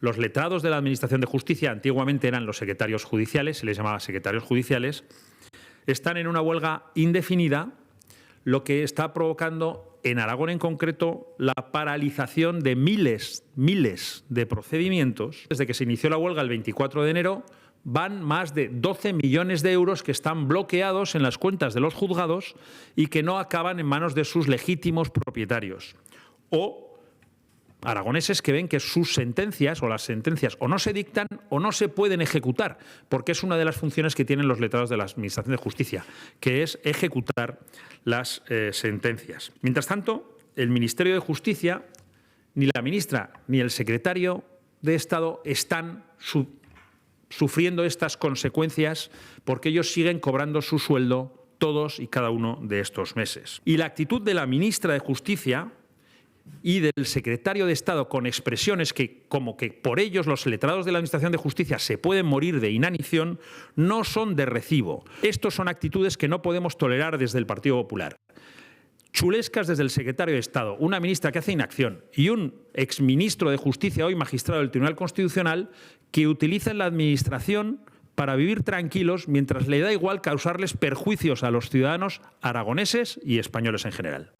Los letrados de la Administración de Justicia, antiguamente eran los secretarios judiciales, se les llamaba secretarios judiciales, están en una huelga indefinida, lo que está provocando en Aragón en concreto la paralización de miles de procedimientos. Desde que se inició la huelga el 24 de enero, van más de 12 millones de euros que están bloqueados en las cuentas de los juzgados y que no acaban en manos de sus legítimos propietarios. O aragoneses que ven que sus sentencias o las sentencias o no se dictan o no se pueden ejecutar, porque es una de las funciones que tienen los letrados de la Administración de Justicia, que es ejecutar las sentencias. Mientras tanto, el Ministerio de Justicia, ni la ministra ni el secretario de Estado están sufriendo estas consecuencias porque ellos siguen cobrando su sueldo todos y cada uno de estos meses. Y la actitud de la ministra de Justicia y del secretario de Estado con expresiones que, como que por ellos los letrados de la Administración de Justicia se pueden morir de inanición, no son de recibo. Estos son actitudes que no podemos tolerar desde el Partido Popular. Chulescas desde el secretario de Estado, una ministra que hace inacción y un exministro de Justicia, hoy magistrado del Tribunal Constitucional, que utilizan la Administración para vivir tranquilos mientras le da igual causarles perjuicios a los ciudadanos aragoneses y españoles en general.